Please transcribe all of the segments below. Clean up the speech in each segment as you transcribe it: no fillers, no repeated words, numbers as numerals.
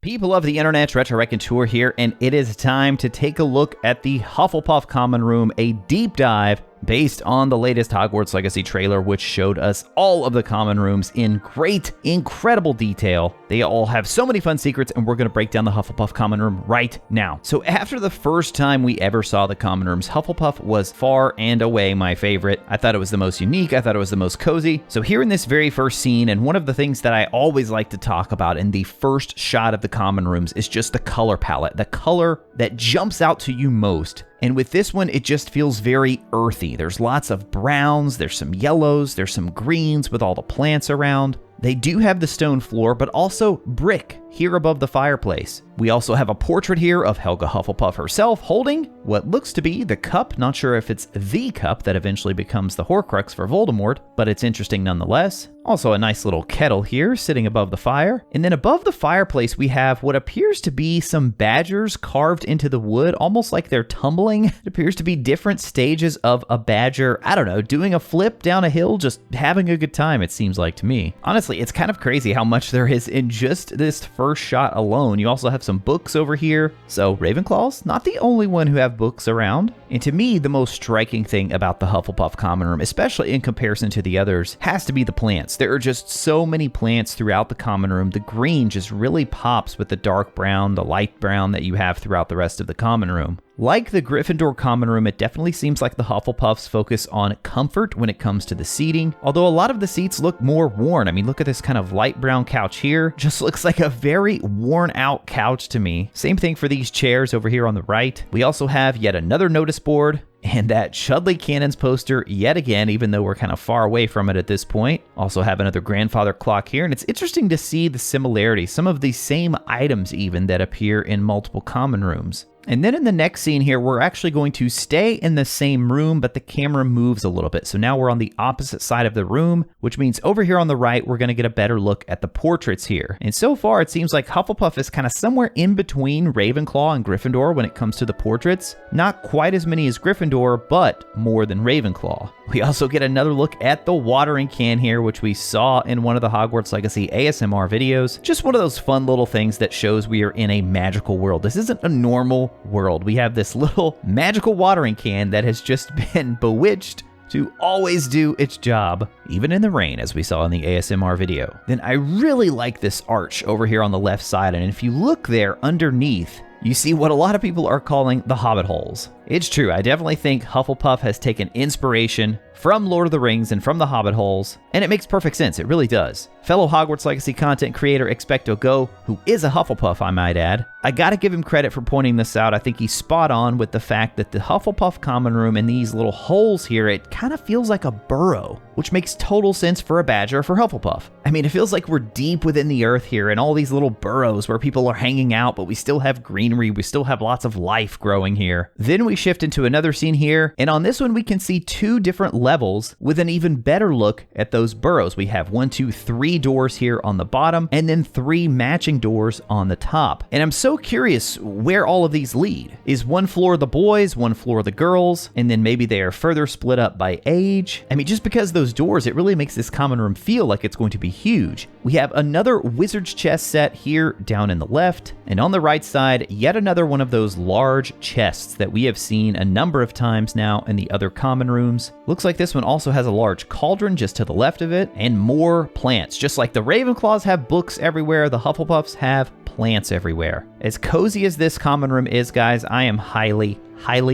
People of the internet, RetroRaconteur here, and it is time to take a look at the Hufflepuff Common Room, a deep dive based on the latest Hogwarts Legacy trailer, which showed us all of the common rooms in great, incredible detail. They all have so many fun secrets, and we're going to break down the Hufflepuff Common Room right now. So after the first time we ever saw the common rooms, Hufflepuff was far and away my favorite. I thought it was the most unique. I thought it was the most cozy. So here in this very first scene, and one of the things that I always like to talk about in the first shot of the common rooms is just the color palette, the color that jumps out to you most. And with this one, it just feels very earthy. There's lots of browns, there's some yellows, there's some greens with all the plants around. They do have the stone floor, but also brick here above the fireplace. We also have a portrait here of Helga Hufflepuff herself holding what looks to be the cup. Not sure if it's the cup that eventually becomes the Horcrux for Voldemort, but it's interesting nonetheless. Also a nice little kettle here sitting above the fire. And then above the fireplace, we have what appears to be some badgers carved into the wood, almost like they're tumbling. It appears to be different stages of a badger, I don't know, doing a flip down a hill, just having a good time, it seems like to me. Honestly, it's kind of crazy how much there is in just this first shot alone. You also have some books over here. So Ravenclaw's not the only one who have books around. And to me, the most striking thing about the Hufflepuff Common Room, especially in comparison to the others, has to be the plants. There are just so many plants throughout the common room. The green just really pops with the dark brown, the light brown that you have throughout the rest of the common room. Like the Gryffindor common room, it definitely seems like the Hufflepuffs focus on comfort when it comes to the seating, although a lot of the seats look more worn. I mean, look at this kind of light brown couch here. Just looks like a very worn out couch to me. Same thing for these chairs over here on the right. We also have yet another notice board, and that Chudley Cannons poster yet again, even though we're kind of far away from it at this point. Also have another grandfather clock here, and it's interesting to see the similarities, some of the same items even that appear in multiple common rooms. And then in the next scene here, we're actually going to stay in the same room, but the camera moves a little bit. So now we're on the opposite side of the room, which means over here on the right, we're going to get a better look at the portraits here. And so far, it seems like Hufflepuff is kind of somewhere in between Ravenclaw and Gryffindor when it comes to the portraits. Not quite as many as Gryffindor, but more than Ravenclaw. We also get another look at the watering can here, which we saw in one of the Hogwarts Legacy ASMR videos. Just one of those fun little things that shows we are in a magical world. This isn't a normal world. We have this little magical watering can that has just been bewitched to always do its job, even in the rain, as we saw in the ASMR video. Then I really like this arch over here on the left side, and if you look there underneath, you see what a lot of people are calling the Hobbit holes. It's true, I definitely think Hufflepuff has taken inspiration from Lord of the Rings and from the Hobbit holes, and it makes perfect sense, it really does. Fellow Hogwarts Legacy content creator Expecto Go, who is a Hufflepuff I might add, I gotta give him credit for pointing this out. I think he's spot on with the fact that the Hufflepuff Common Room and these little holes here, it kind of feels like a burrow, which makes total sense for a badger for Hufflepuff. I mean, it feels like we're deep within the earth here and all these little burrows where people are hanging out, but we still have greenery, we still have lots of life growing here. Then we shift into another scene here, and on this one we can see two different levels with an even better look at those burrows. We have 1, 2, 3 doors here on the bottom, and then 3 matching doors on the top. And I'm so curious where all of these lead. Is one floor the boys, one floor the girls, and then maybe they are further split up by age? I mean, just because those doors, it really makes this common room feel like it's going to be huge. We have another wizard's chest set here down in the left, and on the right side, yet another one of those large chests that we have seen a number of times now in the other common rooms. Looks like this one also has a large cauldron just to the left of it, and more plants. Just like the Ravenclaws have books everywhere, the Hufflepuffs have plants everywhere. As cozy as this common room is, guys, I am highly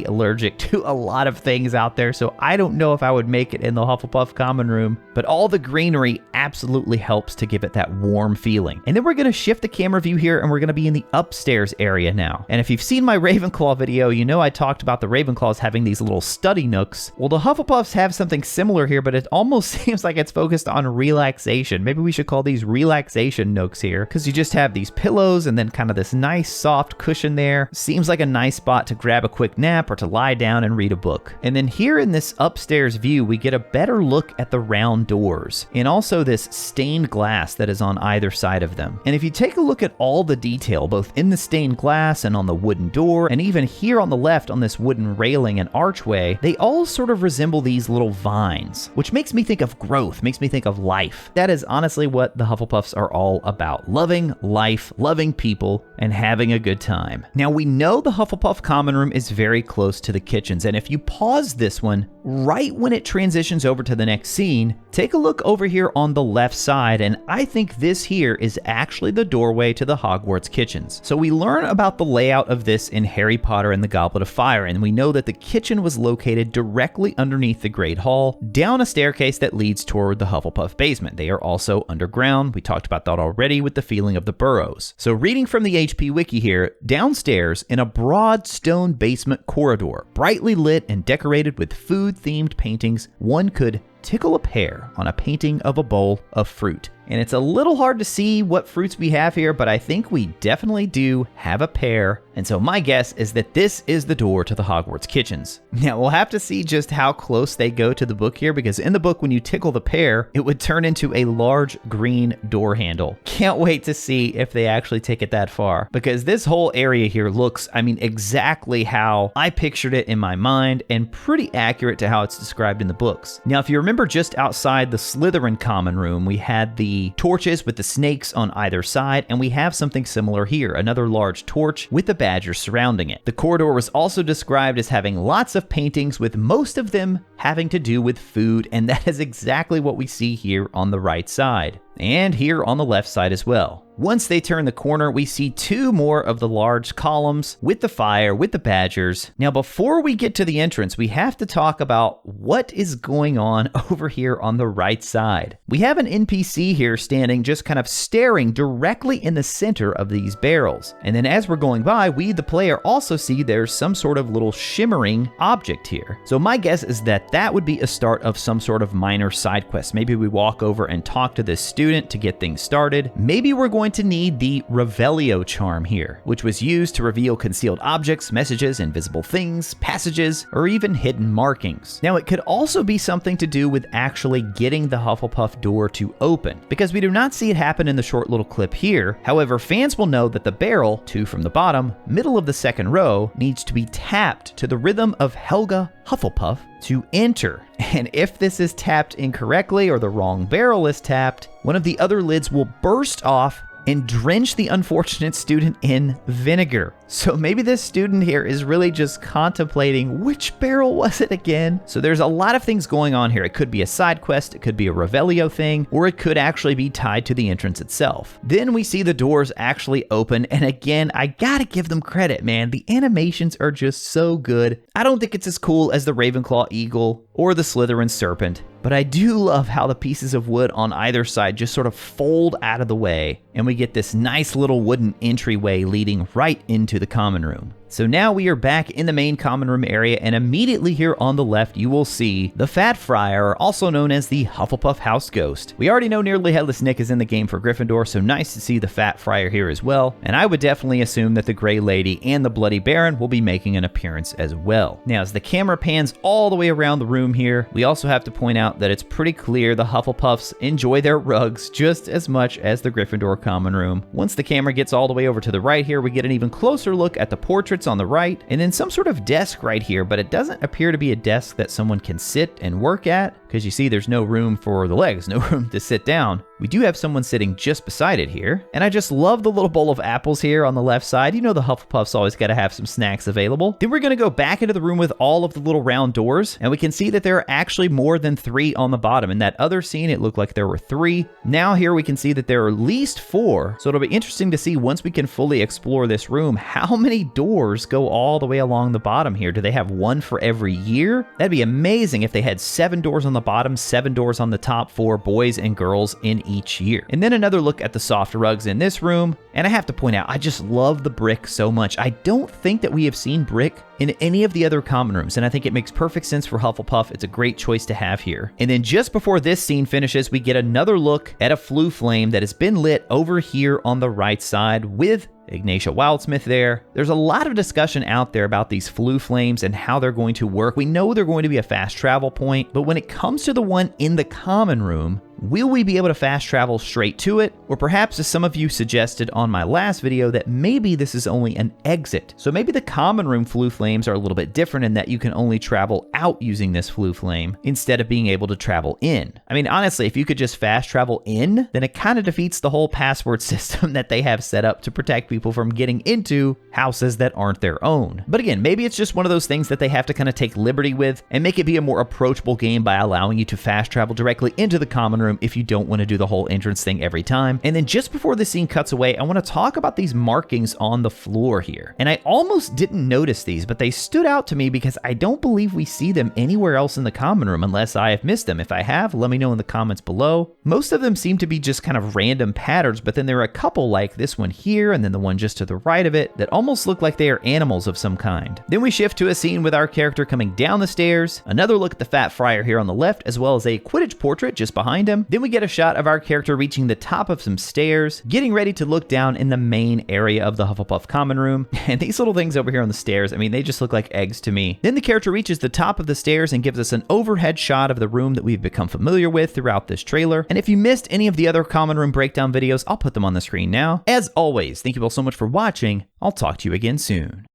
allergic to a lot of things out there, so I don't know if I would make it in the Hufflepuff Common Room, but all the greenery absolutely helps to give it that warm feeling. And then we're going to shift the camera view here, and we're going to be in the upstairs area now. And if you've seen my Ravenclaw video, you know I talked about the Ravenclaws having these little study nooks. Well, the Hufflepuffs have something similar here, but it almost seems like it's focused on relaxation. Maybe we should call these relaxation nooks here, because you just have these pillows and then kind of this nice soft cushion there. Seems like a nice spot to grab a quick quick nap or to lie down and read a book. And then here in this upstairs view, we get a better look at the round doors and also this stained glass that is on either side of them. And if you take a look at all the detail, both in the stained glass and on the wooden door, and even here on the left on this wooden railing and archway, they all sort of resemble these little vines, which makes me think of growth, makes me think of life. That is honestly what the Hufflepuffs are all about: loving life, loving people, and having a good time. Now, we know the Hufflepuff Common Room is very close to the kitchens, and if you pause this one right when it transitions over to the next scene, take a look over here on the left side, and I think this here is actually the doorway to the Hogwarts kitchens. So we learn about the layout of this in Harry Potter and the Goblet of Fire, and we know that the kitchen was located directly underneath the Great Hall, down a staircase that leads toward the Hufflepuff basement. They are also underground. We talked about that already with the feeling of the burrows. So reading from the HP Wiki here, downstairs in a broad stone basement corridor, brightly lit and decorated with food-themed paintings, one could tickle a pear on a painting of a bowl of fruit. And it's a little hard to see what fruits we have here, but I think we definitely do have a pear. And so my guess is that this is the door to the Hogwarts kitchens. Now we'll have to see just how close they go to the book here, because in the book, when you tickle the pear, it would turn into a large green door handle. Can't wait to see if they actually take it that far, because this whole area here looks, I mean, exactly how I pictured it in my mind and pretty accurate to how it's described in the books. Now, if you remember just outside the Slytherin common room, we had the torches with the snakes on either side, and we have something similar here, another large torch with the badger surrounding it. The corridor was also described as having lots of paintings, with most of them having to do with food, and that is exactly what we see here on the right side, and here on the left side as well. Once they turn the corner, we see two more of the large columns with the fire, with the badgers. Now, before we get to the entrance, we have to talk about what is going on over here on the right side. We have an NPC here standing, just kind of staring directly in the center of these barrels. And then as we're going by, we, the player, also see there's some sort of little shimmering object here. So my guess is that that would be a start of some sort of minor side quest. Maybe we walk over and talk to this student to get things started. Maybe we're going to need the Revelio charm here, which was used to reveal concealed objects, messages, invisible things, passages, or even hidden markings. Now, it could also be something to do with actually getting the Hufflepuff door to open, because we do not see it happen in the short little clip here. However, fans will know that the barrel, 2 from the bottom, middle of the second row, needs to be tapped to the rhythm of Helga Hufflepuff to enter. And if this is tapped incorrectly or the wrong barrel is tapped, one of the other lids will burst off and drench the unfortunate student in vinegar. So maybe this student here is really just contemplating which barrel was it again. So there's a lot of things going on here. It could be a side quest, it could be a Revelio thing, or it could actually be tied to the entrance itself. Then we see the doors actually open, and again, I gotta give them credit, man. The animations are just so good. I don't think it's as cool as the Ravenclaw eagle or the Slytherin serpent, but I do love how the pieces of wood on either side just sort of fold out of the way, and we get this nice little wooden entryway leading right into the common room. So now we are back in the main common room area, and immediately here on the left, you will see the Fat Friar, also known as the Hufflepuff House Ghost. We already know Nearly Headless Nick is in the game for Gryffindor, so nice to see the Fat Friar here as well. And I would definitely assume that the Grey Lady and the Bloody Baron will be making an appearance as well. Now, as the camera pans all the way around the room here, we also have to point out that it's pretty clear the Hufflepuffs enjoy their rugs just as much as the Gryffindor common room. Once the camera gets all the way over to the right here, we get an even closer look at the portraits on the right, and then some sort of desk right here, but it doesn't appear to be a desk that someone can sit and work at, because you see there's no room for the legs, no room to sit down. We do have someone sitting just beside it here, and I just love the little bowl of apples here on the left side. You know the Hufflepuffs always got to have some snacks available. Then we're going to go back into the room with all of the little round doors, and we can see that there are actually more than 3 on the bottom. In that other scene, it looked like there were 3. Now here we can see that there are at least 4, so it'll be interesting to see once we can fully explore this room, how many doors go all the way along the bottom here. Do they have 1 for every year? That'd be amazing if they had 7 doors on the bottom, 7 doors on the top, 4 boys and girls in each year. And then another look at the soft rugs in this room, and I have to point out, I just love the brick so much. I don't think that we have seen brick in any of the other common rooms, and I think it makes perfect sense for Hufflepuff. It's a great choice to have here. And then just before this scene finishes, we get another look at a flue flame that has been lit over here on the right side with Ignatia Wildsmith there. There's a lot of discussion out there about these flue flames and how they're going to work. We know they're going to be a fast travel point, but when it comes to the one in the common room, will we be able to fast travel straight to it? Or perhaps, as some of you suggested on my last video, that maybe this is only an exit. So maybe the common room flue flames are a little bit different in that you can only travel out using this flue flame instead of being able to travel in. I mean, honestly, if you could just fast travel in, then it kind of defeats the whole password system that they have set up to protect people from getting into houses that aren't their own. But again, maybe it's just one of those things that they have to kind of take liberty with and make it be a more approachable game by allowing you to fast travel directly into the common room if you don't want to do the whole entrance thing every time. And then just before the scene cuts away, I want to talk about these markings on the floor here. And I almost didn't notice these, but they stood out to me because I don't believe we see them anywhere else in the common room unless I have missed them. If I have, let me know in the comments below. Most of them seem to be just kind of random patterns, but then there are a couple like this one here and then the one just to the right of it that almost look like they are animals of some kind. Then we shift to a scene with our character coming down the stairs, another look at the Fat Friar here on the left, as well as a Quidditch portrait just behind him. Then we get a shot of our character reaching the top of some stairs, getting ready to look down in the main area of the Hufflepuff Common Room. And these little things over here on the stairs, I mean, they just look like eggs to me. Then the character reaches the top of the stairs and gives us an overhead shot of the room that we've become familiar with throughout this trailer. And if you missed any of the other Common Room breakdown videos, I'll put them on the screen now. As always, thank you all so much for watching. I'll talk to you again soon.